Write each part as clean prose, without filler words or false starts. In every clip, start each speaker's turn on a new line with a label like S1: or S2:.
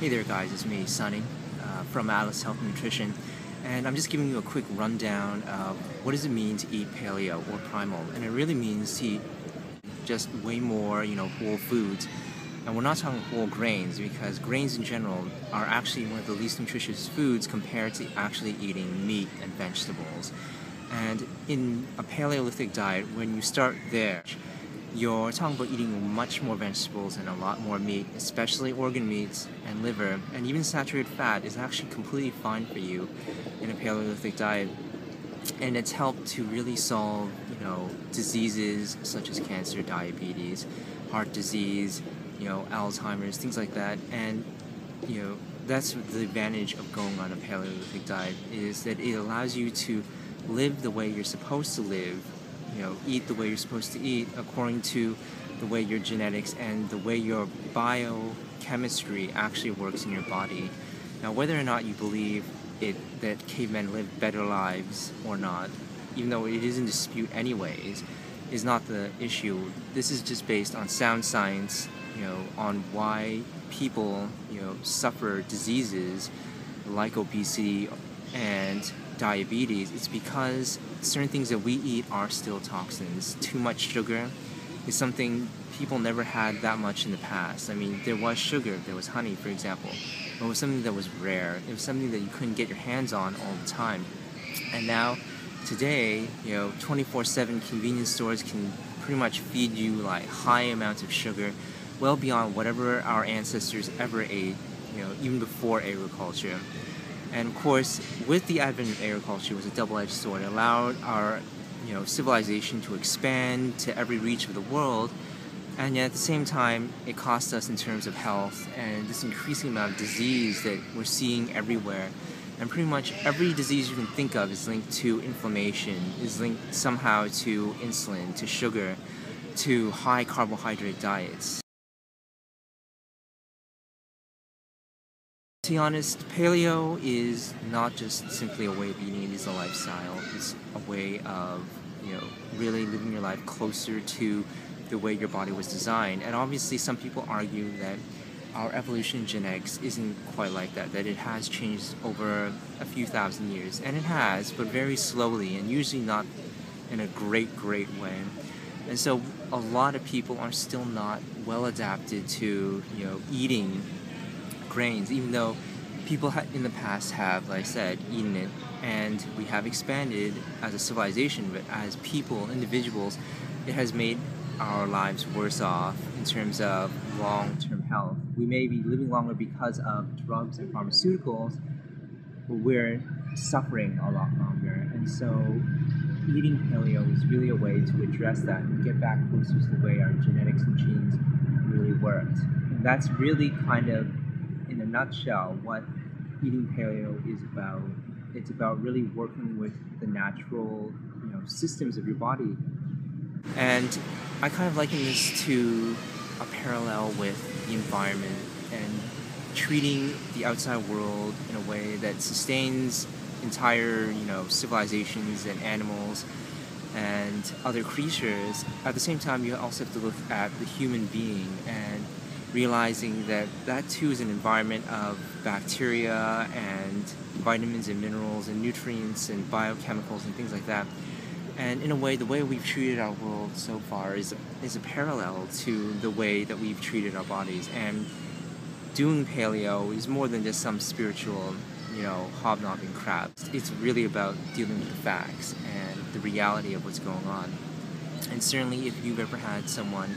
S1: Hey there guys, it's me, Sunny, from Alice Health and Nutrition, and I'm just giving you a quick rundown of what does it mean to eat paleo or primal, and it really means to eat just way more, whole foods. And we're not talking whole grains, because grains in general are actually one of the least nutritious foods compared to actually eating meat and vegetables. And in a Paleolithic diet, when you start there, you're talking about eating much more vegetables and a lot more meat, especially organ meats and liver, and even saturated fat is actually completely fine for you in a Paleolithic diet. And it's helped to really solve, diseases such as cancer, diabetes, heart disease, Alzheimer's, things like that. And, that's the advantage of going on a Paleolithic diet, is that it allows you to live the way you're supposed to live, eat the way you're supposed to eat according to the way your genetics and the way your biochemistry actually works in your body. Now, whether or not you believe that cavemen lived better lives or not, even though it is in dispute anyways, is not the issue. This is just based on sound science, on why people, suffer diseases like obesity and diabetes. It's because certain things that we eat are still toxins. Too much sugar is something people never had that much in the past. I mean, there was sugar, there was honey, for example, but it was something that was rare. It was something that you couldn't get your hands on all the time. And now, today, 24/7 convenience stores can pretty much feed you like high amounts of sugar, well beyond whatever our ancestors ever ate, even before agriculture. And of course, with the advent of agriculture, it was a double-edged sword. It allowed our, civilization to expand to every reach of the world, and yet at the same time, it cost us in terms of health and this increasing amount of disease that we're seeing everywhere. And pretty much every disease you can think of is linked to inflammation, is linked somehow to insulin, to sugar, to high carbohydrate diets. To be honest, paleo is not just simply a way of eating, it is a lifestyle. It's a way of, really living your life closer to the way your body was designed. And obviously some people argue that our evolution in genetics isn't quite like that it has changed over a few thousand years. And it has, but very slowly, and usually not in a great way. And so a lot of people are still not well adapted to, eating grains, even though people in the past have, like I said, eaten it, and we have expanded as a civilization, but as people, individuals, it has made our lives worse off in terms of long-term health. We may be living longer because of drugs and pharmaceuticals, but we're suffering a lot longer. And so eating paleo is really a way to address that and get back closer to the way our genetics and genes really worked. And that's really kind of, in a nutshell, what eating paleo is about. It's about really working with the natural, systems of your body. And I kind of liken this to a parallel with the environment and treating the outside world in a way that sustains entire, civilizations and animals and other creatures. At the same time, you also have to look at the human being and realizing that that too is an environment of bacteria and vitamins and minerals and nutrients and biochemicals and things like that. And in a way, the way we've treated our world so far is a parallel to the way that we've treated our bodies. And doing paleo is more than just some spiritual, hobnobbing crap. It's really about dealing with the facts and the reality of what's going on. And certainly if you've ever had someone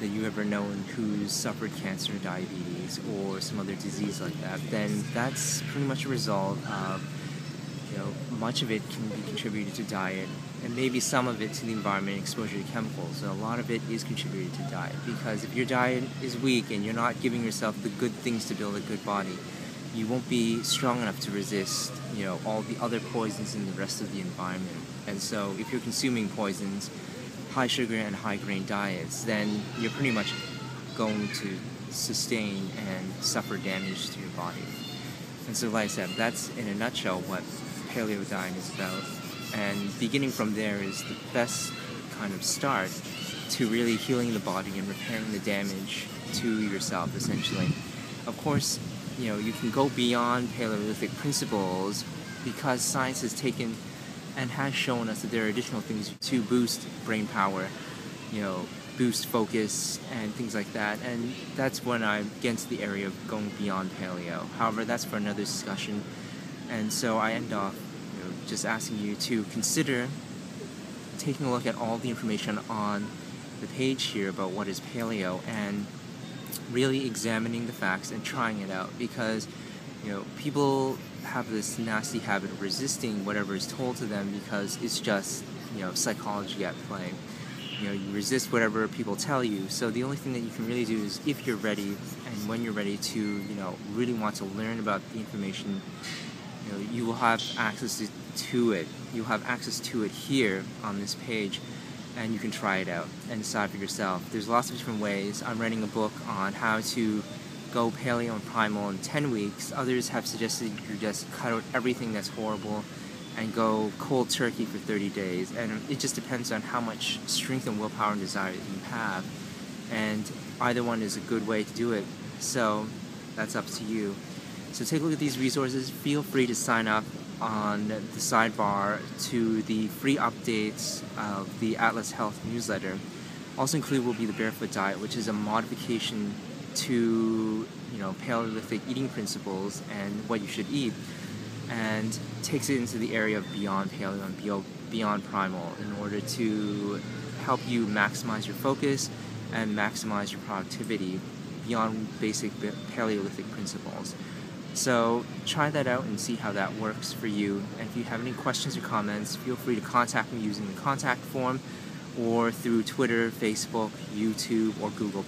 S1: that you've ever known who's suffered cancer, diabetes, or some other disease like that, then that's pretty much a result of, much of it can be contributed to diet, and maybe some of it to the environment, exposure to chemicals. And a lot of it is contributed to diet, because if your diet is weak and you're not giving yourself the good things to build a good body, you won't be strong enough to resist, all the other poisons in the rest of the environment. And so if you're consuming poisons, high sugar and high grain diets, then you're pretty much going to sustain and suffer damage to your body. And so like I said, that's in a nutshell what paleo diet is about. And beginning from there is the best kind of start to really healing the body and repairing the damage to yourself, essentially. Of course, you can go beyond Paleolithic principles because science has taken and has shown us that there are additional things to boost brain power, boost focus and things like that. And that's when I get into the area of going beyond paleo. However, that's for another discussion. And so I end off, just asking you to consider taking a look at all the information on the page here about what is paleo and really examining the facts and trying it out, because people have this nasty habit of resisting whatever is told to them because it's just psychology at play. You resist whatever people tell you. So the only thing that you can really do is, if you're ready and when you're ready to really want to learn about the information, you will have access to it. You'll have access to it here on this page, and you can try it out and decide for yourself. There's lots of different ways. I'm writing a book on how to go paleo and primal in 10 weeks. Others have suggested you just cut out everything that's horrible and go cold turkey for 30 days. And it just depends on how much strength and willpower and desire that you have. And either one is a good way to do it. So that's up to you. So take a look at these resources. Feel free to sign up on the sidebar to the free updates of the Atlas Health newsletter. Also included will be the Barefoot Diet, which is a modification to Paleolithic eating principles and what you should eat, and takes it into the area of beyond paleo and beyond primal in order to help you maximize your focus and maximize your productivity beyond basic Paleolithic principles. So try that out and see how that works for you. And if you have any questions or comments, feel free to contact me using the contact form or through Twitter, Facebook, YouTube, or Google+.